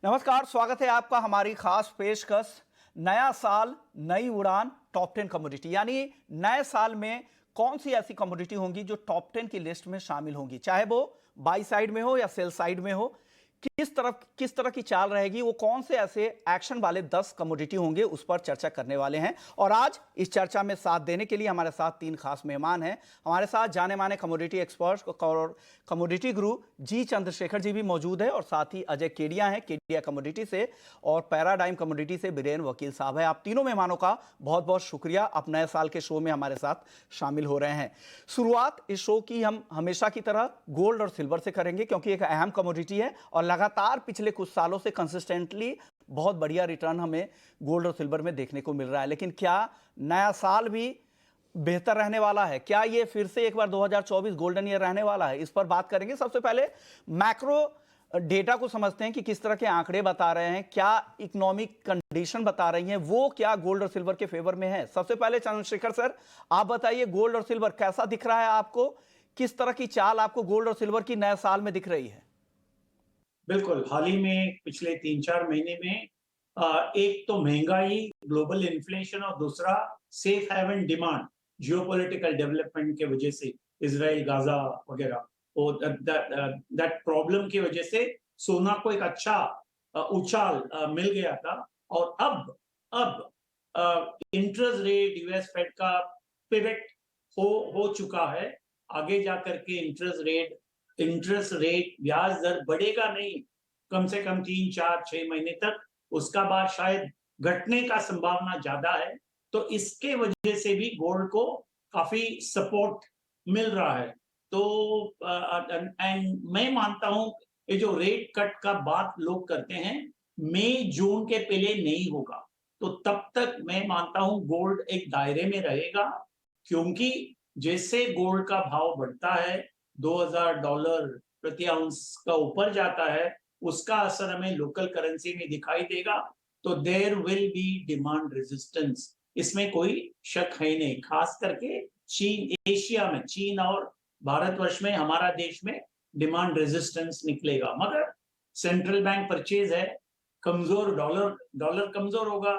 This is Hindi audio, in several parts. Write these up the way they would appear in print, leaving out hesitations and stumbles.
नमस्कार, स्वागत है आपका हमारी खास पेशकश नया साल नई उड़ान टॉप 10 कमोडिटी। यानी नए साल में कौन सी ऐसी कमोडिटी होंगी जो टॉप 10 की लिस्ट में शामिल होंगी, चाहे वो बाई साइड में हो या सेल साइड में हो। किस तरह की चाल रहेगी, वो कौन से ऐसे एक्शन वाले 10 कमोडिटी होंगे, उस पर चर्चा करने वाले हैं। और आज इस चर्चा में साथ देने के लिए हमारे साथ तीन खास मेहमान हैं। हमारे साथ जाने माने कमोडिटी एक्सपर्ट और कमोडिटी गुरु जी चंद्रशेखर जी भी मौजूद है, और साथ ही अजय केडिया हैं, केडिया कमोडिटी से, और पैराडाइम कमोडिटी से बीरेन वकील साहब है। आप तीनों मेहमानों का बहुत बहुत शुक्रिया, आप नए साल के शो में हमारे साथ शामिल हो रहे हैं। शुरुआत इस शो की हम हमेशा की तरह गोल्ड और सिल्वर से करेंगे, क्योंकि एक अहम कमोडिटी है और लगातार पिछले कुछ सालों से कंसिस्टेंटली बहुत बढ़िया रिटर्न हमें गोल्ड और सिल्वर में देखने को मिल रहा है। लेकिन क्या नया साल भी बेहतर रहने वाला है? क्या ये फिर से एक बार 2024 गोल्डन ईयर रहने वाला है? इस पर बात करेंगे। सबसे पहले मैक्रो डेटा को समझते हैं कि किस तरह के आंकड़े बता रहे हैं, क्या इकोनॉमिक कंडीशन बता रही हैं, वो क्या गोल्ड और सिल्वर के फेवर में है। सबसे पहले चंद्रशेखर सर, आप बताइए, गोल्ड और सिल्वर कैसा दिख रहा है आपको? किस तरह की चाल आपको गोल्ड और सिल्वर की नए साल में दिख रही है? बिल्कुल, हाल ही में पिछले 3-4 महीने में एक तो महंगाई, ग्लोबल इन्फ्लेशन और दूसरा safe haven demand, geopolitical development के वजह से इजराइल, गाजा वगैरह, और दैट प्रॉब्लम की वजह से सोना को एक अच्छा उछाल मिल गया था। और अब इंटरेस्ट रेट यूएस फेड का पिवट हो चुका है। आगे जाकर के इंटरेस्ट रेट ब्याज दर बढ़ेगा नहीं, कम से कम 3-4-6 महीने तक। उसका बाद शायद घटने का संभावना ज्यादा है। तो इसके वजह से भी गोल्ड को काफी सपोर्ट मिल रहा है। तो एंड मैं मानता हूं, ये जो रेट कट का बात लोग करते हैं, मई जून के पहले नहीं होगा। तो तब तक मैं मानता हूं गोल्ड एक दायरे में रहेगा, क्योंकि जैसे गोल्ड का भाव बढ़ता है, $2000 प्रति आउंस का ऊपर जाता है, उसका असर हमें लोकल करेंसी में दिखाई देगा। तो there will be demand resistance, इसमें कोई शक है नहीं। खास करके चीन, एशिया में चीन और भारतवर्ष में, हमारा देश में डिमांड रेजिस्टेंस निकलेगा। मगर सेंट्रल बैंक परचेज है, कमजोर डॉलर कमजोर होगा,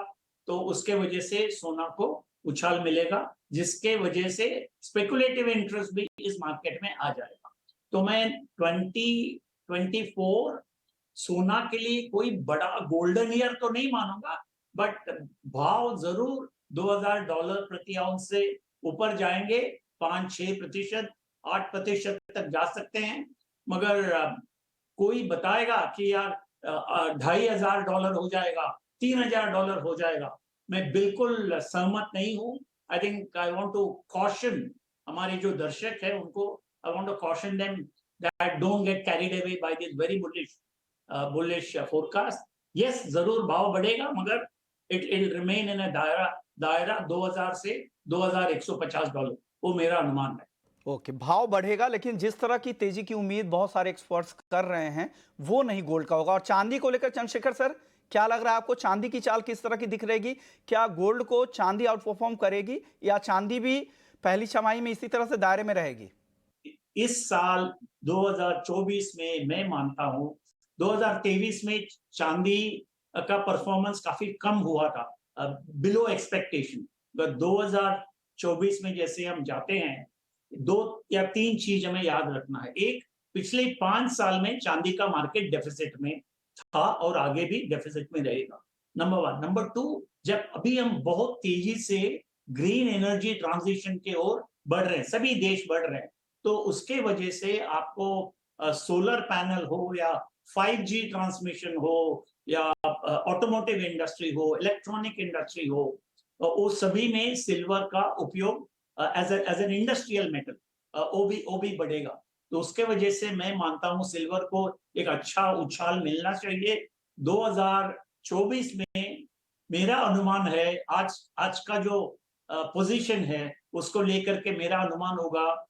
तो उसके वजह से सोना को उछाल मिलेगा, जिसके वजह से स्पेकुलेटिव इंटरेस्ट भी इस मार्केट में आ जाएगा। तो मैं 2024 सोना के लिए कोई बड़ा गोल्डन ईयर तो नहीं मानूंगा, बट भाव जरूर $2000 प्रति आउंस से ऊपर जाएंगे। 5-6%, 8% तक जा सकते हैं। मगर कोई बताएगा कि यार $2500 हो जाएगा, $3000 हो जाएगा, मैं बिल्कुल सहमत नहीं हूं। I think I want to caution हमारे जो दर्शक है उनको, I want to caution them that don't get carried away by this very bullish forecast. Yes, जरूर भाव बढ़ेगा, मगर it will remain in a दायरा 2000 से $2150, वो मेरा अनुमान है। ओके, भाव बढ़ेगा, लेकिन जिस तरह की तेजी की उम्मीद बहुत सारे एक्सपर्ट्स कर रहे हैं, वो नहीं गोल्ड का होगा। और चांदी को लेकर चंद्रशेखर सर, क्या लग रहा है आपको? चांदी की चाल किस तरह की दिख रहेगी? क्या गोल्ड को चांदी आउट परफॉर्म करेगी, या चांदी भी पहली छमाही में इसी तरह से दायरे में रहेगी? इस साल 2024 में मैं मानता हूं, 2023 में चांदी का परफॉर्मेंस काफी कम हुआ था, बिलो एक्सपेक्टेशन। 2024 में जैसे हम जाते हैं, 2 या 3 चीज हमें याद रखना है। एक, पिछले 5 साल में चांदी का मार्केट डेफिसिट में था और आगे भी डेफिसिट में रहेगा, नंबर 1। नंबर 2, जब अभी हम बहुत तेजी से ग्रीन एनर्जी ट्रांजिशन की ओर बढ़ रहे हैं, सभी देश बढ़ रहे हैं, तो उसके वजह से आपको सोलर पैनल हो, या 5G ट्रांसमिशन हो, या ऑटोमोटिव इंडस्ट्री हो, इलेक्ट्रॉनिक इंडस्ट्री हो, वो सभी में सिल्वर का उपयोग एज एन इंडस्ट्रियल मेटल वो भी बढ़ेगा। तो उसके वजह से मैं मानता हूं सिल्वर को एक अच्छा उछाल मिलना चाहिए 2024 में। मेरा अनुमान है, आज का जो पोजीशन है उसको लेकर के मेरा अनुमान होगा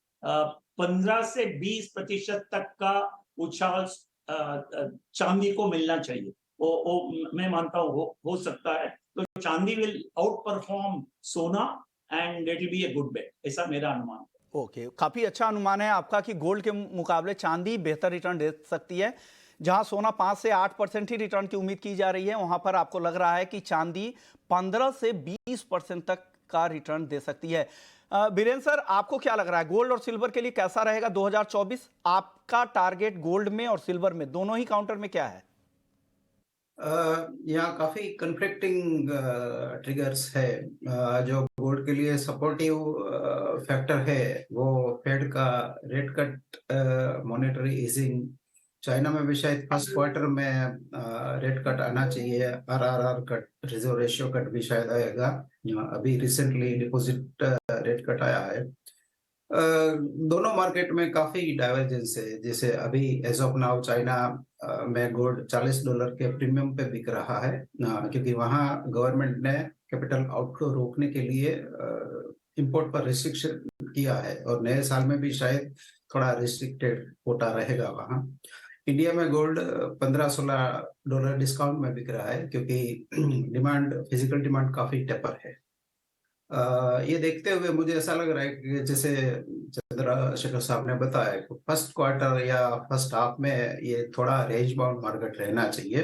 15 से 20% तक का उछाल चांदी को मिलना चाहिए। वो मैं मानता हूँ हो सकता है। तो chandi will outperform sona and it will be a good bet, ऐसा मेरा अनुमान है। ओके, काफी अच्छा अनुमान है आपका कि गोल्ड के मुकाबले चांदी बेहतर रिटर्न दे सकती है। जहां सोना 5 से 8% ही रिटर्न की उम्मीद की जा रही है, वहां पर आपको लग रहा है कि चांदी 15 से 20% तक का रिटर्न दे सकती है। बीरेन सर, आपको क्या लग रहा है गोल्ड और सिल्वर के लिए कैसा रहेगा 2024? आपका टारगेट गोल्ड में और सिल्वर में, दोनों ही काउंटर में क्या है? यहाँ काफी कन्फ्लिक्टिंग ट्रिगर्स है। जो गोल्ड के लिए सपोर्टिव फैक्टर है वो फेड का rate cut, monetary easing. China में भी शायद फर्स्ट क्वार्टर में रेट कट आना चाहिए, RRR cut, reserve ratio cut भी शायद आएगा। अभी रिसेंटली डिपॉजिट रेट कट आया है। दोनों मार्केट में काफी डाइवर्जेंस है। जैसे अभी एज ऑफ नाउ चाइना में गोल्ड $40 के प्रीमियम पे बिक रहा है, क्योंकि वहां गवर्नमेंट ने कैपिटल आउटफ्लो रोकने के लिए इंपोर्ट पर रिस्ट्रिक्शन किया है, और नए साल में भी शायद थोड़ा रिस्ट्रिक्टेड कोटा रहेगा वहां। इंडिया में गोल्ड $15-16 डिस्काउंट में बिक रहा है, क्योंकि डिमांड, फिजिकल डिमांड काफी टेपर है। ये देखते हुए मुझे ऐसा लग रहा है कि जैसे चंद्रशेखर साहब ने बताया, फर्स्ट क्वार्टर या फर्स्ट हाफ में ये थोड़ा रेंज बाउंड मार्केट रहना चाहिए।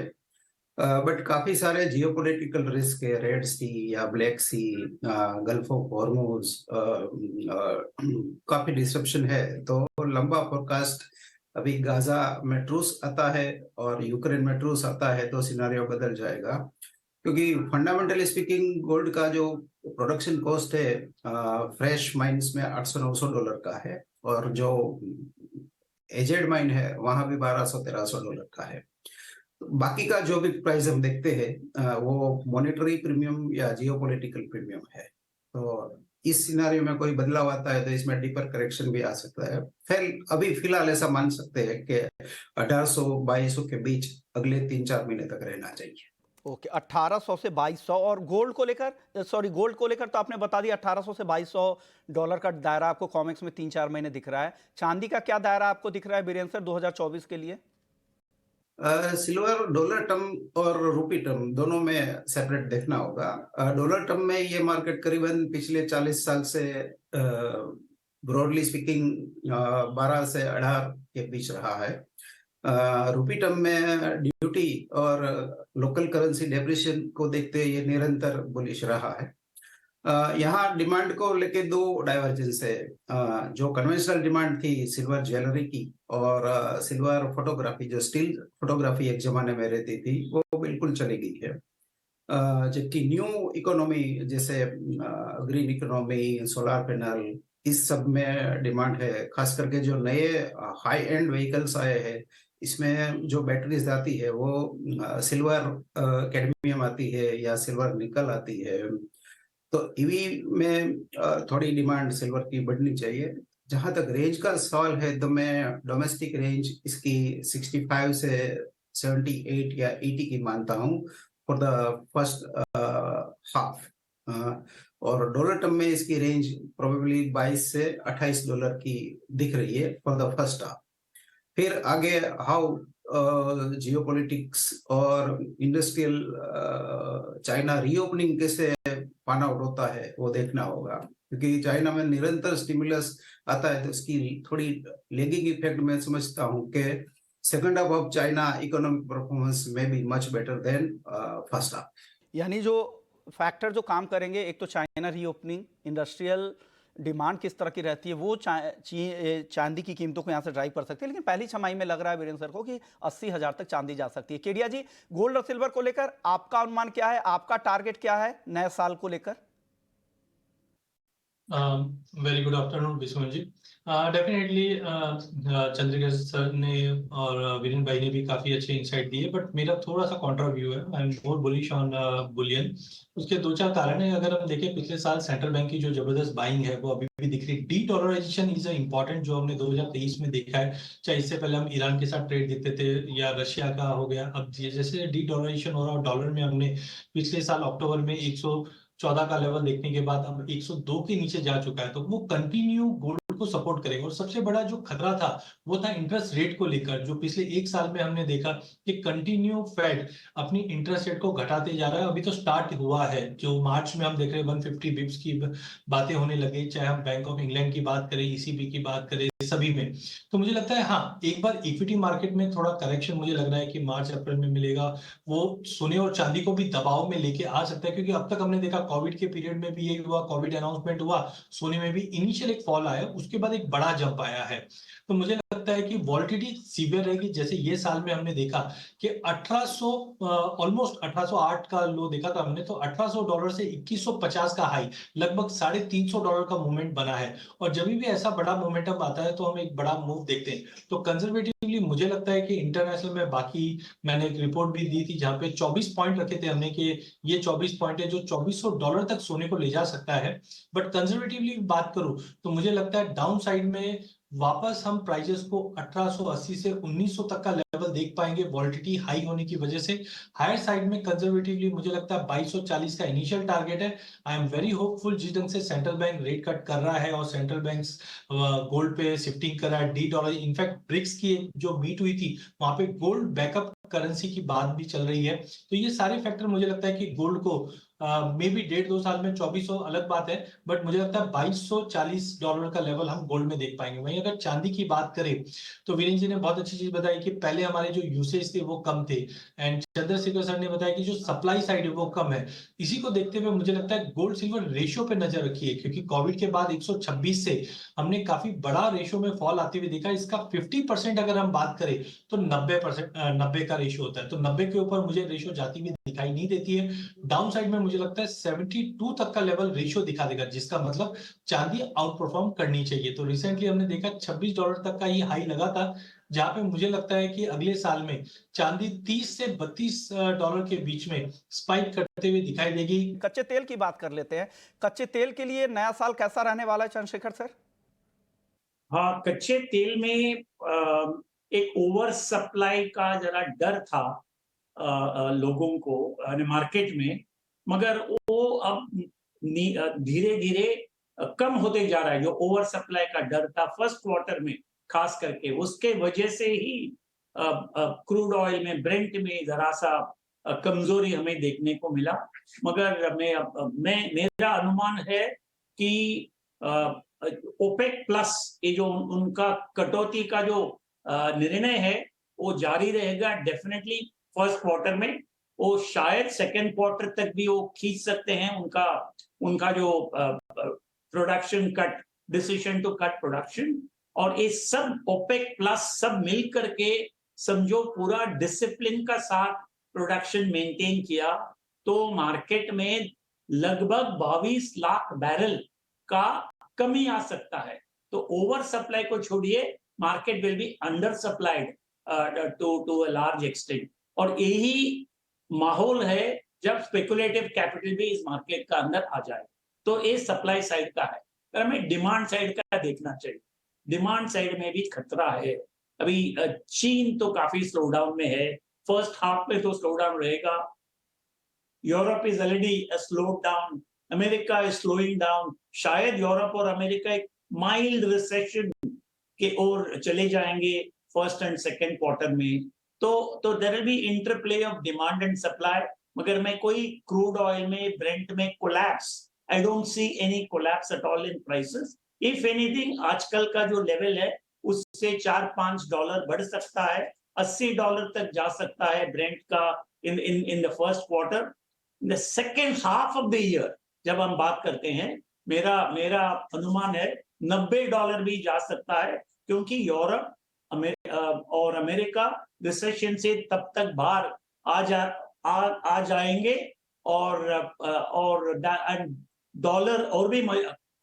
बट काफी सारे जियोपॉलिटिकल रिस्क है, रेड सी या Black Sea, Gulf of Hormuz, काफी डिस्ट्रप्शन है। तो लंबा फोरकास्ट, अभी गाजा में ट्रूस आता है और यूक्रेन में ट्रूस आता है तो सिनारियो बदल जाएगा। क्योंकि फंडामेंटली स्पीकिंग गोल्ड का जो प्रोडक्शन कॉस्ट है फ्रेश माइंस में $800-900 का है, और जो एजेड माइन है वहां भी $1200-1300 का है। बाकी का जो भी प्राइस हम देखते हैं वो मॉनेटरी प्रीमियम या जियोपॉलिटिकल प्रीमियम है। तो इस सिनारियो में कोई बदलाव आता है तो इसमें डीपर करेक्शन भी आ सकता है। फिर अभी फिलहाल ऐसा मान सकते हैं कि 1800-2200 के बीच अगले 3-4 महीने तक रहना चाहिए। ओके, 1800 से 2200। और गोल्ड को लेकर, सॉरी, गोल्ड को लेकर तो आपने बता दिया, 1800 से $2200 का दायरा आपको कॉमेक्स में 3-4 महीने दिख रहा है। चांदी का क्या दायरा आपको दिख रहा है बीरेन सर 2024 के लिए? सिल्वर डॉलर टर्म और रूपी टर्म दोनों में सेपरेट देखना होगा। डॉलर टर्म में ये मार्केट करीबन पिछले 40 साल से ब्रॉडली स्पीकिंग 12 से 18 के बीच रहा है। रूपी टर्म में ड्यूटी और लोकल करेंसी डेप्रिसिएशन को देखते ये निरंतर बुलिश रहा है। यहाँ डिमांड को लेके दो डाइवर्जेंस है। जो कन्वेंशनल डिमांड थी सिल्वर ज्वेलरी की और सिल्वर फोटोग्राफी, जो स्टिल फोटोग्राफी एक जमाने में रहती थी, वो बिल्कुल चली गई है। जबकि न्यू इकोनॉमी जैसे ग्रीन इकोनॉमी, सोलर पैनल, इस सब में डिमांड है। खास करके जो नए हाई एंड व्हीकल्स आए हैं, इसमें जो बैटरीज आती है वो सिल्वर कैडमियम आती है या सिल्वर निकल आती है। तो ईवी में थोड़ी डिमांड सिल्वर की बढ़नी चाहिए। जहां तक रेंज का सवाल है तो मैं डोमेस्टिक रेंज इसकी 65 से 78 या 80 की मानता हूं फॉर द फर्स्ट हाफ। और डॉलर टर्म में इसकी रेंज प्रोबेबली $22 से $28 की दिख रही है फॉर द फर्स्ट हाफ। फिर आगे हाउ जियोपॉलिटिक्स और इंडस्ट्रियल चाइना रीओपनिंग कैसे पान आउट होता है वो देखना होगा, क्योंकि चाइना में निरंतर स्टिमुलस आता है तो इसकी थोड़ी लेगिंग इफेक्ट मैं समझता हूं कि second half of China economic performance में be much better than first half. यानी जो फैक्टर जो काम करेंगे, एक तो चाइना रीओपनिंग, इंडस्ट्रियल डिमांड किस तरह की रहती है, वो चांदी की कीमतों को यहाँ से ड्राइव कर सकती है। लेकिन पहली छमाही में लग रहा है वीरेंद्र सर को कि 80,000 तक चांदी जा सकती है। केडिया जी, गोल्ड और सिल्वर को लेकर आपका अनुमान क्या है, आपका टारगेट क्या है नए साल को लेकर? वेरी गुड आफ्टरनून विश्वन जी। डेफिनेटली चंद्रिका सर ने और वीरेन भाई ने भी काफी अच्छे इंसाइट दिए, बट मेरा थोड़ा सा कॉन्ट्रा व्यू है। I am more bullish on Boolean. उसके 2-4 कारण है। अगर हम देखें पिछले साल सेंट्रल बैंक की जो जबरदस्त बाइंग है वो अभी भी दिख रही है। डी डॉलराइजेशन इज इंपॉर्टेंट जो हमने 2023 में देखा है। चाहे इससे पहले हम ईरान के साथ ट्रेड देखते थे या रशिया का हो गया, अब जैसे डी डॉलराइजेशन हो रहा है डॉलर में, हमने पिछले साल अक्टूबर में 114 का लेवल देखने के बाद अब 102 के नीचे जा चुका है। तो वो कंटिन्यू गोल्ड गोल्ड को सपोर्ट करेंगे। और सबसे बड़ा जो खतरा था वो था इंटरेस्ट रेट को लेकर, जो पिछले 1 साल में हमने देखा कि कंटिन्यू फेड अपनी इंटरेस्ट रेट को घटाते जा रहा है। अभी तो स्टार्ट हुआ है, जो मार्च में हम देख रहे हैं 150 बिप्स की बातें होने लगी, चाहे हम बैंक ऑफ इंग्लैंड की बात करें, ईसीबी की बात करें, सभी में। तो मुझे लगता है हाँ, एक बार इक्विटी मार्केट में थोड़ा करेक्शन मुझे लग रहा है कि मार्च अप्रैल में मिलेगा, वो सोने और चांदी को भी दबाव में लेके आ सकता है। क्योंकि अब तक हमने देखा कोविड के पीरियड में भी ये हुआ, कोविड अनाउंसमेंट हुआ, सोने में भी इनिशियल एक फॉल आया, उसके बाद एक बड़ा जंप आया है। तो मुझे लगता है कि वॉलिटिलिटी सीवियर रहेगी। जैसे ये साल में हमने देखा कि 1800 ऑलमोस्ट 1808 का लो देखा था हमने, तो $1800 से 2150 का हाई, लगभग $350 का मूवमेंट बना है। और जब भी ऐसा बड़ा मोमेंटम आता है तो हम एक बड़ा मूव देखते हैं। तो कंजर्वेटिवली मुझे लगता है कि इंटरनेशनल में, बाकी मैंने एक रिपोर्ट भी दी थी जहां पे 24 पॉइंट रखे थे हमने कि ये 24 पॉइंट है जो $2400 तक सोने को ले जा सकता है। बट कंजर्वेटिवली बात करूं तो मुझे लगता है डाउन साइड में वापस हम प्राइजेस को 1880 से 1900 तक का लेवल देख पाएंगे, वॉलिटिलिटी हाई होने की वजह से। हायर साइड में कंजर्वेटिवली मुझे लगता है 2240 का इनिशियल टारगेट है। आई एम वेरी होपफुल, जिस ढंग से सेंट्रल बैंक रेट कट कर रहा है और सेंट्रल बैंक्स गोल्ड पे शिफ्टिंग कर रहा है, $D, इनफैक्ट ब्रिक्स की जो मीट हुई थी वहां पे गोल्ड बैकअप करेंसी की बात भी चल रही है। तो ये सारे फैक्टर मुझे लगता है कि गोल्ड को मे बी 1.5-2 साल में 2400 अलग बात है, बट मुझे लगता है $2240 का लेवल हम गोल्ड में देख पाएंगे। वहीं अगर चांदी की बात करें तो वीरेंद्र जी ने बहुत अच्छी चीज बताई कि पहले हमारे जो यूसेज थे वो कम थे, एंड चंद्रशेखर सर ने बताया कि जो सप्लाई साइड है वो कम है। इसी को देखते हुए मुझे लगता है गोल्ड सिल्वर रेशियो पे नजर रखिए, क्योंकि कोविड के बाद 126 से हमने काफी बड़ा रेशियो में फॉल आते हुए देखा। इसका 50% अगर हम बात करें तो 90% का रेशियो होता है। तो 90 के ऊपर मुझे रेशियो जाती हुई दिखाई नहीं देती है। डाउन साइड में मुझे लगता है 72 तक का लेवल रेशियो दिखा देगा, जिसका मतलब चांदी आउट परफॉर्म करनी चाहिए। तो रिसेंटली हमने देखा $26 तक का ये हाई लगा था, जहां पे मुझे लगता है कि अगले साल में चांदी $30 से $32 के बीच में स्पाइक करते हुए दिखाई देगी। कच्चे तेल की बात कर लेते हैं। कच्चे तेल के लिए नया साल कैसा रहने वाला है चंद्रशेखर सर? हाँ, कच्चे तेल में एक ओवर सप्लाई का जरा डर था लोगों को मार्केट में, मगर वो अब धीरे धीरे कम होते जा रहा है। जो ओवर सप्लाई का डर था फर्स्ट क्वार्टर में खास करके, उसके वजह से ही क्रूड ऑयल में, ब्रेंट में जरा सा कमजोरी हमें देखने को मिला। मगर मेरा अनुमान है कि ओपेक प्लस ये जो उनका कटौती का जो निर्णय है वो जारी रहेगा डेफिनेटली फर्स्ट क्वार्टर में। वो शायद सेकेंड क्वार्टर तक भी वो खींच सकते हैं उनका जो production cut, decision to cut production. और ये सब ओपेक प्लस सब मिल करके समझो पूरा डिसिप्लिन का साथ प्रोडक्शन मेंटेन किया तो मार्केट में लगभग 22 लाख बैरल का कमी आ सकता है। तो ओवर सप्लाई को छोड़िए, market will be under supplied to a large extent. और यही माहौल है जब स्पेकुलेटिव कैपिटल भी इस मार्केट का अंदर आ जाए। तो ये सप्लाई साइड का है। पर हमें डिमांड साइड का देखना चाहिए। डिमांड साइड में भी खतरा है। अभी चीन तो काफी स्लो डाउन में है, फर्स्ट हाफ में तो स्लो डाउन रहेगा। Europe is already slowed down, America is slowing down. शायद यूरोप और अमेरिका एक माइल्ड रिसेशन के ओर चले जाएंगे फर्स्ट एंड सेकेंड क्वार्टर में। तो there will be interplay of demand and supply. मगर मैं कोई क्रूड ऑयल में, ब्रेंट में collapse, I don't see any collapse at all in prices. If anything आजकल का जो लेवल है उससे $4-5 बढ़ सकता है, $80 तक जा सकता है ब्रेंट का in the first quarter. In the second half of the year जब हम बात करते हैं, मेरा अनुमान है $90 भी जा सकता है, क्योंकि यूरोप और अमेरिका रिसेशन से तब तक बाहर आ जाएंगे और डॉलर और भी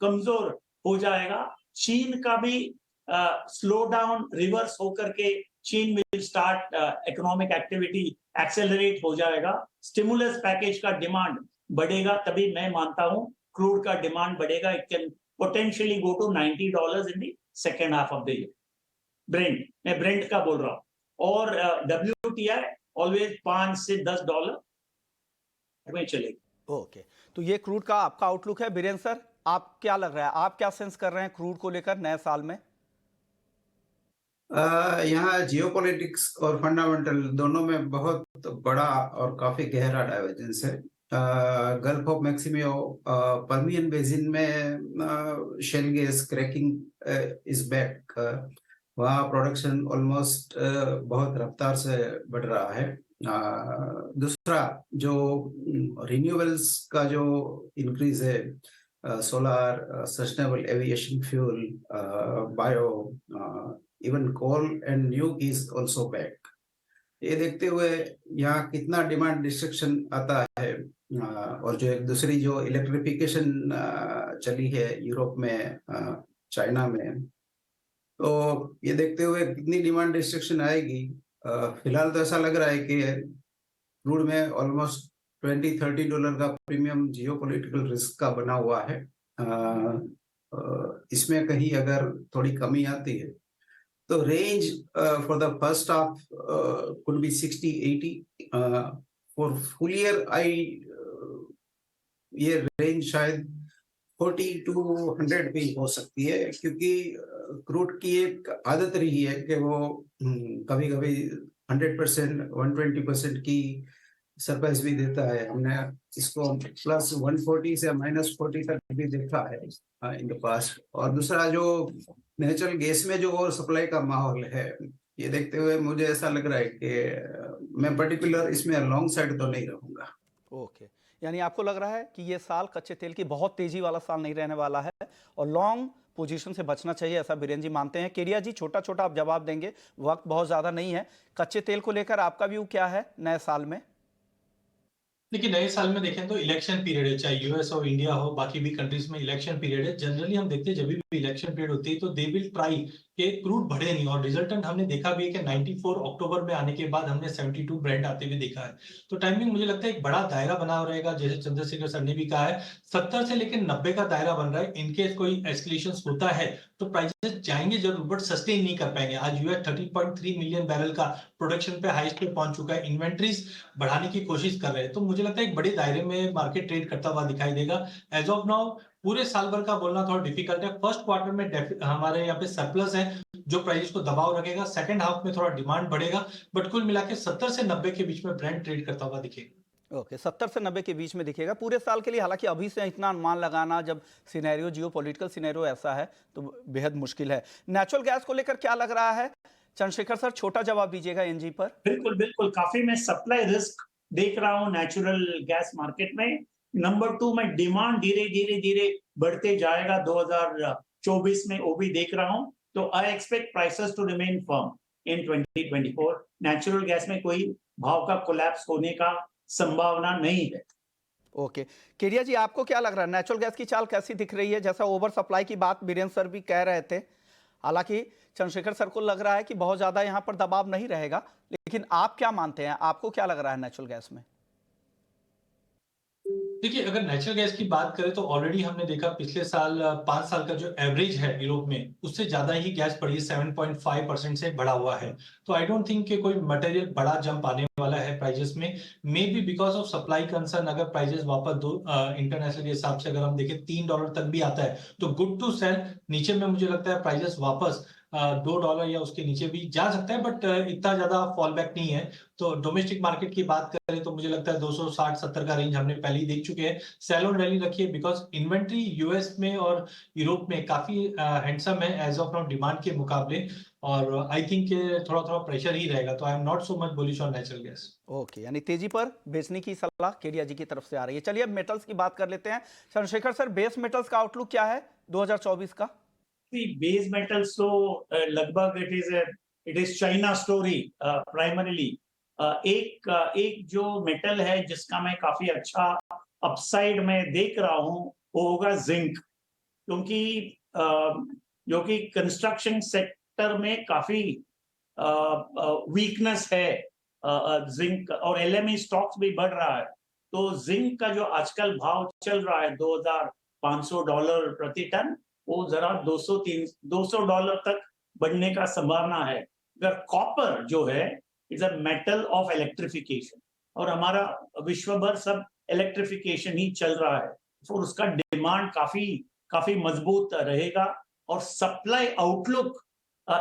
कमजोर हो जाएगा। चीन का भी स्लो डाउन रिवर्स होकर के चीन will start economic activity accelerate हो जाएगा। स्टिमुलस पैकेज का डिमांड बढ़ेगा, तभी मैं मानता हूं क्रूड का डिमांड बढ़ेगा। It can potentially go to $90 in the second half of the year. मैं ब्रेंट का बोल रहा हूं। और WTI ऑलवेज $5 से $10 में चलेगी। ओके, तो ये क्रूड का आपका आउटलुक है। बीरेंद्र सर, आप क्या लग रहा है, आप क्या सेंस कर रहे हैं क्रूड को लेकर नए साल में? यहाँ जियोपॉलिटिक्स और फंडामेंटल दोनों में बहुत बड़ा और काफी गहरा डाइवर्जेंस है। Gulf of Mexico, Permian basin में shale gas cracking is back. वहाँ प्रोडक्शन ऑलमोस्ट बहुत रफ्तार से बढ़ रहा है। दूसरा जो रिन्यूएबल्स का जो इंक्रीज है, solar, sustainable aviation fuel, bio, even coal and nuke is also back. ये देखते हुए यहाँ कितना डिमांड डिस्ट्रक्शन आता है, और जो एक दूसरी जो इलेक्ट्रिफिकेशन चली है यूरोप में, चाइना में, तो ये देखते हुए कितनी डिमांड डिस्ट्रक्शन आएगी। फिलहाल तो ऐसा लग रहा है कि क्रूड में ऑलमोस्ट $20-30 का प्रीमियम जियोपॉलिटिकल रिस्क का बना हुआ है। इसमें कहीं अगर थोड़ी कमी आती है तो range for the first half could be 60-80। For full year ये रेंज शायद 40 to 100 भी हो सकती है, क्योंकि क्रूड की एक आदत रही है कि वो कभी कभी 100%, 120% की सरप्राइज भी देता है। हमने इसको +140 से -40 तक भी देखा है इन द पास्ट। और दूसरा जो नेचुरल गैस में जो और सप्लाई का माहौल है, ये देखते हुए मुझे ऐसा लग रहा है कि मैं पर्टिकुलर इसमें लॉन्ग साइड तो नहीं रहूंगा। ओके, यानी आपको लग रहा है कि ये साल कच्चे तेल की बहुत तेजी वाला साल नहीं रहने वाला है और लॉन्ग पोजीशन से बचना चाहिए, ऐसा बीरेन जी मानते हैं। केडिया जी, छोटा छोटा आप जवाब देंगे, वक्त बहुत ज़्यादा नहीं है। कच्चे तेल को लेकर आपका व्यू क्या है नए साल में? देखिए, नए साल में देखें तो इलेक्शन पीरियड है, चाहे यूएस हो, इंडिया हो, बाकी भी कंट्रीज में इलेक्शन पीरियड है। जनरली हम देखते हैं जब भी इलेक्शन पीरियड होती है तो दे विल ट्राई कि क्रूड बढ़े नहीं, और रिजल्टेंट हमने देखा भी है कि 94 अक्टूबर में आने के बाद हमने 72 ब्रेंट आते हुए देखा है। तो टाइमिंग मुझे लगता है एक बड़ा दायरा बना रहेगा, जैसे चंद्रशेखर सर ने भी कहा है 70 से लेकर 90 का दायरा बन रहा है। इनकेस कोई एस्केलेशन होता है तो प्राइसेस जाएंगे जरूर, बट सस्टेन नहीं कर पाएंगे। आज यूएस 13.3 मिलियन बैरल का प्रोडक्शन पे हाईएस्ट पे पहुंच चुका है, इन्वेंट्रीज बढ़ाने की कोशिश कर रहे हैं। तो मुझे लगता है एक बड़े दायरे में मार्केट ट्रेड करता हुआ दिखाई देगा। एज ऑफ नाउ पूरे साल भर का बोलना थोड़ा डिफिकल्ट है। फर्स्ट क्वार्टर में हमारे यहाँ पे सरप्लस है जो प्राइस को दबाव रखेगा, सेकंड हाफ में थोड़ा डिमांड बढ़ेगा, बट कुल मिला के 70 से 90 के बीच में ब्रेंट ट्रेड करता हुआ दिखेगा। ओके, 70 से 90 के बीच में दिखेगा पूरे साल के लिए। हालांकि अभी से इतना अनुमान लगाना, जब सिनेरियो जियोपॉलिटिकल सिनेरियो ऐसा है तो बेहद मुश्किल है। नेचुरल गैस को लेकर क्या लग रहा है चंद्रशेखर सर, छोटा जवाब दीजिएगा एनजी पर। बिल्कुल बिल्कुल, काफी मैं सप्लाई रिस्क देख रहा हूँ नेचुरल गैस मार्केट में। नंबर 2 में डिमांड धीरे धीरे धीरे बढ़ते जाएगा 2024 में, वो भी देख रहा हूँ। तो I expect prices to remain firm in 2024। Natural gas में कोई भाव का कोलैप्स होने का संभावना नहीं है। ओके, केडिया जी, आपको क्या लग रहा है नेचुरल गैस की चाल कैसी दिख रही है? जैसा ओवर सप्लाई की बात बीरेन सर भी कह रहे थे, हालांकि चंद्रशेखर सर को लग रहा है कि बहुत ज्यादा यहां पर दबाव नहीं रहेगा, लेकिन आप क्या मानते हैं, आपको क्या लग रहा है नेचुरल गैस में? देखिए, अगर नेचुरल गैस की बात करें तो ऑलरेडी हमने देखा पिछले साल 5 साल का जो एवरेज है यूरोप में, उससे ज्यादा ही गैस बढ़ी, 7.5% से बढ़ा हुआ है। तो आई डोंट थिंक कि कोई मटेरियल बड़ा जंप आने वाला है प्राइजेस में। May be because of supply concern, अगर प्राइजेस वापस इंटरनेशनल के हिसाब से अगर हम देखें $3 तक भी आता है तो गुड टू सेल। नीचे में मुझे लगता है प्राइजेस वापस $2 या उसके नीचे भी जा सकता है, बट इतना ज्यादा फॉल बैक नहीं है। तो डोमेस्टिक मार्केट की बात करें तो मुझे लगता है 260-70 का रेंज हमने पहले ही देख चुके हैं। सेल ऑन रैली रखिए, बिकॉज इन्वेंट्री यूएस में और यूरोप में काफी हैंडसम है एज ऑफ नाउ डिमांड के मुकाबले, और आई थिंक थोड़ा थोड़ा प्रेशर ही रहेगा। तो I am not so much bullish on natural gas. Okay, यानी तेजी पर बेचने की सलाह केडिया जी की तरफ से आ रही है। चलिए अब मेटल्स की बात कर लेते हैं। चंद्रशेखर सर, बेस मेटल्स का आउटलुक क्या है 2024 का? बेस मेटल्स तो लगभग it is China story primarily. एक जो मेटल है जिसका मैं काफी अच्छा अपसाइड में देख रहा हूं वो होगा जिंक, क्योंकि जो कि कंस्ट्रक्शन सेक्टर में काफी वीकनेस है जिंक, और एलएमई स्टॉक्स भी बढ़ रहा है। तो जिंक का जो आजकल भाव चल रहा है $2,500 प्रति टन, वो जरा $200 तक बढ़ने का संभावना है। अगर कॉपर जो है is a metal of electrification, और हमारा विश्व भर सब इलेक्ट्रिफिकेशन ही चल रहा है, तो उसका डिमांड काफी काफी मजबूत रहेगा और सप्लाई आउटलुक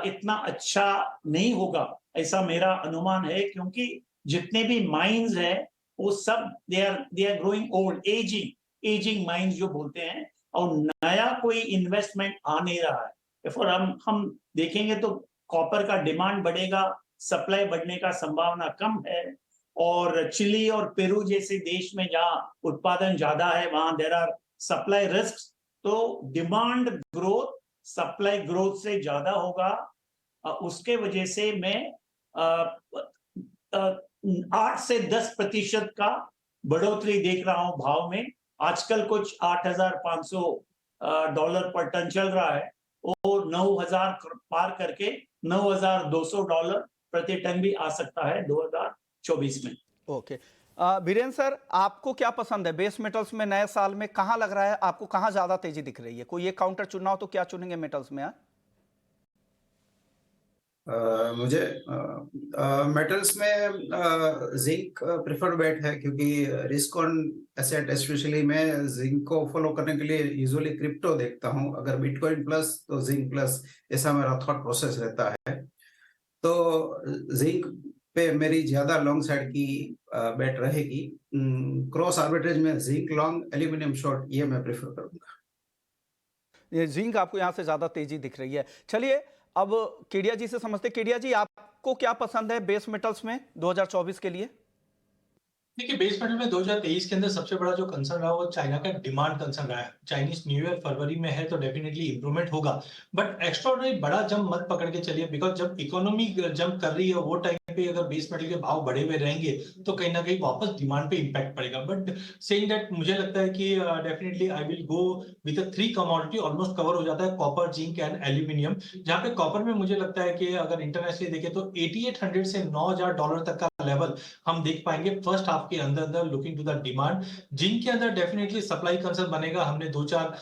इतना अच्छा नहीं होगा ऐसा मेरा अनुमान है, क्योंकि जितने भी माइंस है वो सब they are growing old, ageing mines जो बोलते हैं, और नया कोई इन्वेस्टमेंट आ नहीं रहा है। फिर हम देखेंगे तो कॉपर का डिमांड बढ़ेगा, सप्लाई बढ़ने का संभावना कम है, और चिली और पेरू जैसे देश में जहां उत्पादन ज्यादा है वहां देयर आर सप्लाई रिस्क, तो डिमांड ग्रोथ सप्लाई ग्रोथ से ज्यादा होगा। उसके वजह से मैं 8 से 10% का बढ़ोतरी देख रहा हूं भाव में। आजकल कुछ $8,500 पर टन चल रहा है, और 9,000 पार करके $9,200 प्रति टन भी आ सकता है 2024 में। ओके, बीरेन सर, आपको क्या पसंद है बेस मेटल्स में नए साल में? कहां लग रहा है आपको, कहां ज्यादा तेजी दिख रही है? कोई एक काउंटर चुनना हो तो क्या चुनेंगे मेटल्स में? मुझे मेटल्स में जिंक प्रेफर्ड बेट है, क्योंकि रिस्क ऑन एसेट स्पेशली मैं जिंक को फॉलो करने के लिए यूजुअली क्रिप्टो देखता हूं। अगर बिटकॉइन प्लस तो जिंक प्लस, ऐसा मेरा थॉट प्रोसेस रहता है। तो जिंक पे मेरी ज्यादा लॉन्ग साइड की बेट रहेगी। क्रॉस आर्बिट्रेज में जिंक लॉन्ग, एल्यूमिनियम शॉर्ट, ये मैं प्रेफर करूंगा। ये जिंक आपको यहां से ज्यादा तेजी दिख रही है। चलिए अब केडिया जी से समझते। केडिया जी, आपको क्या पसंद है बेस मेटल्स में 2024 के लिए? देखिए, बेस मेटल में 2023 के अंदर सबसे बड़ा जो कंसर्न रहा वो चाइना का डिमांड कंसर्न रहा है। चाइनीज न्यू ईयर फरवरी में है तो डेफिनेटली इंप्रूवमेंट होगा, बट एक्स्ट्राऑर्डिनरी बड़ा जंप मत पकड़ के चलिए, बिकॉज जब इकोनॉमी जंप कर रही है वो टाइम पे अगर बेस मेटल के भाव बढ़े हुए रहेंगे तो कहीं ना कहीं वापस डिमांड पे इंपैक्ट पड़ेगा। बट सेइंग दैट, मुझे लगता है कि definitely I will go with 3 commodity, almost cover हो जाता है कॉपर, जिंक एंड एल्यूमिनियम। जहां पे कॉपर में मुझे लगता है कि अगर इंटरनेशनली देखें तो $8,800 से $9,000 तक का लेवल हम देख पाएंगे फर्स्ट हाफ के अंदर looking to the demand. Zinc के अंदर डेफिनेटली सप्लाई कंसर्न बनेगा। हमने 2-4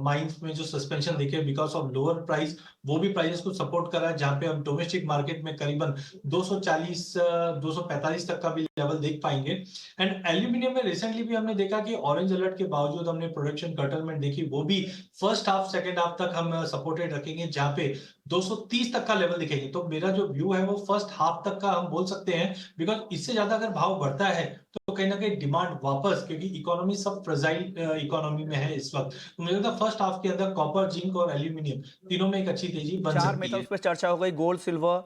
माइंस में जो सस्पेंशन देखे बिकॉज ऑफ लोअर प्राइस, वो भी प्राइसेस को सपोर्ट कर रहा है, जहां पे हम डोमेस्टिक मार्केट में करीबन 245 तक का भी लेवल देख पाएंगे। एंड एल्यूमिनियम में रिसेंटली भी हमने देखा कि ऑरेंज अलर्ट के बावजूद हमने प्रोडक्शन कर्टलमेंट देखी, वो भी फर्स्ट हाफ सेकेंड हाफ तक हम सपोर्टेड रखेंगे, जहां पे 230 तक का लेवल दिखेंगे। तो मेरा जो व्यू है वो फर्स्ट हाफ तक का हम बोल सकते हैं, बिकॉज इससे ज्यादा अगर भाव बढ़ता है तो कहीं ना कहीं डिमांड वापस, क्योंकि इकोनॉमी सब फ्रेजाइल इकोनॉमी में है इस वक्त, तो मुझे लगता है फर्स्ट हाफ के अंदर कॉपर, जिंक और एल्यूमिनियम तीनों में एक अच्छी तेजी बन चार सकती है। मेटल्स पर चर्चा हो गई, gold, silver,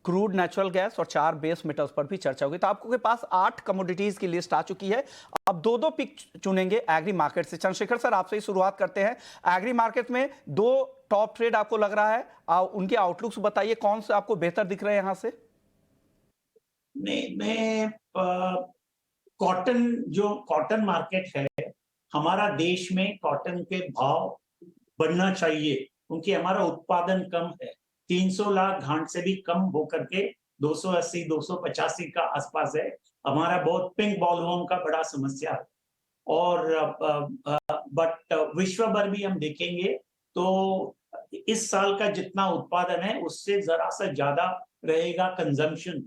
crude natural gas, और 4 बेस मेटल्स पर भी चर्चा होगी। तो आपको के पास 8 कमोडिटीज की लिस्ट आ चुकी है। अब 2-2 पिक चुनेंगे एग्री मार्केट से। चंद्रशेखर सर, आपसे ही शुरुआत करते हैं। एग्री मार्केट में 2 टॉप ट्रेड आपको लग रहा है, उनके आउटलुक्स बताइए, कौन से आपको बेहतर दिख रहे हैं यहां से? मैं कॉटन मार्केट है हमारा, देश में कॉटन के भाव बढ़ना चाहिए, क्योंकि हमारा उत्पादन कम है। 300 लाख घाट से भी कम होकर के 280-285 का आसपास है। हमारा बहुत पिंक बॉलवर्म का बड़ा समस्या है। और बट विश्व भर भी हम देखेंगे तो इस साल का जितना उत्पादन है उससे जरा सा ज्यादा रहेगा कंजम्पशन।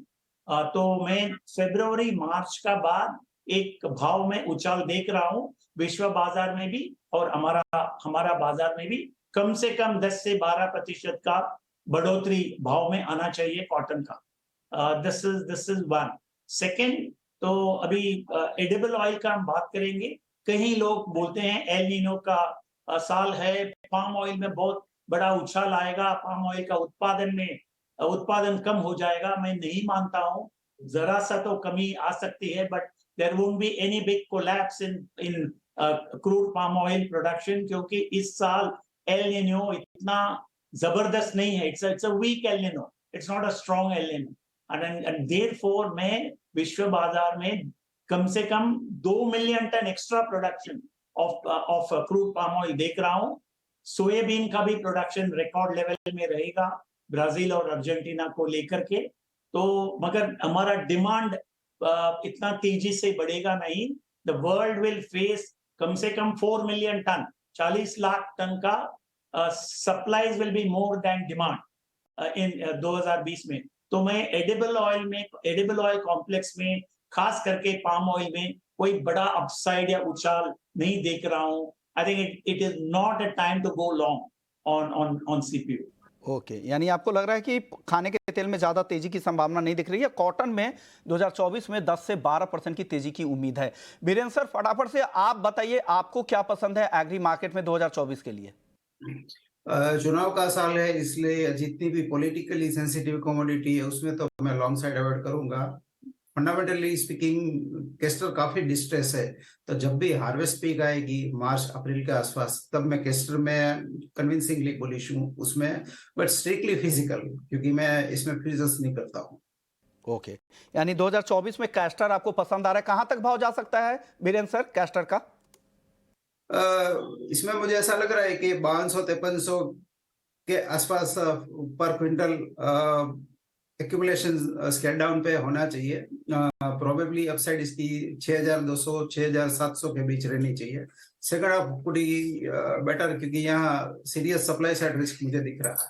तो मैं फरवरी मार्च का बाद एक भाव में उछाल देख रहा हूं विश्व बाजार में भी, और हमारा बाजार में भी कम से कम 10 से 12% का बढ़ोतरी भाव में आना चाहिए कॉटन का। This is one. सेकेंड, तो अभी एडिबल ऑयल का हम बात करेंगे। कहीं लोग बोलते हैं एल नीनो का साल है, पाम ऑयल में बहुत बड़ा उछाल आएगा, पाम ऑयल का उत्पादन कम हो जाएगा। मैं नहीं मानता हूं, जरा सा तो कमी आ सकती है, but there won't be any big collapse in crude palm oil production, क्योंकि इस साल एल नीनो इतना जबरदस्त नहीं है। It's a weak El Nino, it's not a strong El Nino, and therefore मैं विश्व बाजार में कम से कम 2 million tonne extra production of crude palm oil देख रहा हूं। सोयाबीन का भी प्रोडक्शन रिकॉर्ड लेवल में रहेगा ब्राजील और अर्जेंटीना को लेकर के। तो मगर हमारा डिमांड इतना तेजी से बढ़ेगा नहीं। द वर्ल्ड विल फेस कम से कम 4 मिलियन टन, 40 लाख टन का supplies will be more than demand in 2020 में। तो मैं एडिबल ऑयल कॉम्प्लेक्स में, खास करके पाम ऑयल में कोई बड़ा अपसाइड या उछाल नहीं देख रहा हूं I think it is not a time to go long on CPU. Okay, यानी आपको लग रहा है कि खाने के तेल में ज्यादा तेजी की संभावना नहीं दिख रही है। कॉटन में 2024 में 10 से 12% की तेजी की उम्मीद है। बीरेंद्र सर, फटाफट से आप बताइए, आपको क्या पसंद है एग्री मार्केट में 2024 के लिए? चुनाव का साल है, इसलिए जितनी भी पॉलिटिकली सेंसिटिव कमोडिटी है उसमें तो मैं लॉन्ग साइड अवॉइड करूंगा। फंडामेंटली स्पीकिंग केस्टर काफी डिस्ट्रेस है, तो जब भी हार्वेस्ट पीक आएगी मार्च अप्रैल के आसपास, तब मैं केस्टर में कन्विंसिंगली बुलिश हूँ उसमें, बट स्ट्रिक्टली फिजिकल, क्योंकि मैं इसमें फ्यूचर्स नहीं करता हूँ। ओके, यानी 2024 में कैस्टर आपको पसंद आ रहा है। कहां तक भाव जा सकता है बीरेंद्र सर कैस्टर का? इसमें मुझे ऐसा लग रहा है कि 5200-5300 के आसपास पर क्विंटल एक्यूमुलेशन स्केल डाउन पे होना चाहिए। प्रोबेबली अपसाइड इसकी 6200 6700 के बीच रहनी चाहिए। सेकंड हाफ कुड बेटर, क्योंकि यहाँ सीरियस सप्लाई साइड रिस्क मुझे दिख रहा है।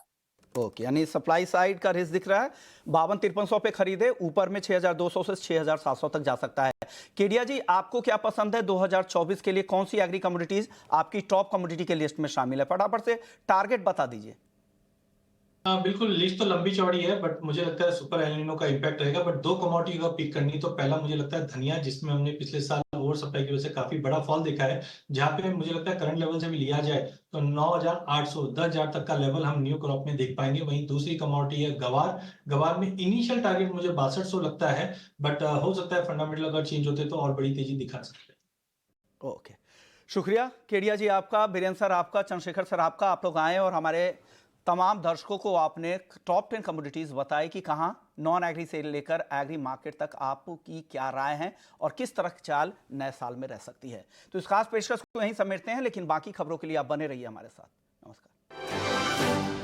ओके, यानी सप्लाई साइड का रिस्क दिख रहा है। 52-5300 पे खरीदे, ऊपर में 6200 से 6700 तक जा सकता है। केडिया जी, आपको क्या पसंद है 2024 के लिए? कौन सी एग्री कमोडिटीज आपकी टॉप कमोडिटी के लिस्ट में शामिल है? फटाफट से टारगेट बता दीजिए। बिल्कुल, लिस्ट तो लंबी चौड़ी है, बट मुझे लगता है सुपर एल नीनो का इम्पैक्ट रहेगा। बट दो कमोडिटी अगर पिक करनी है तो पहला मुझे लगता है धनिया, जिसमें हमने पिछले साल ओवर सप्लाई की वजह से काफी बड़ा फॉल देखा है, जहां पे मुझे लगता है करंट लेवल से भी लिया जाए तो 9800 10,000 तक का लेवल हम न्यू क्रॉप में देख पाएंगे। वहीं दूसरी कमोडिटी है गवार। गवार में इनिशियल टारगेट मुझे 6200 लगता है, बट हो सकता है फंडामेंटल अगर चेंज होते तो और बड़ी तेजी दिखा सकते हैं। ओके, शुक्रिया केडिया जी आपका, बीरेंद्र सर आपका, चंद्रशेखर सर आपका। आप लोग आए और हमारे तमाम दर्शकों को आपने टॉप 10 कमोडिटीज बताई कि कहां नॉन एग्री से लेकर एग्री मार्केट तक आपकी क्या राय है और किस तरह की चाल नए साल में रह सकती है। तो इस खास पेशकश को यहीं समेटते हैं, लेकिन बाकी खबरों के लिए आप बने रहिए हमारे साथ। नमस्कार।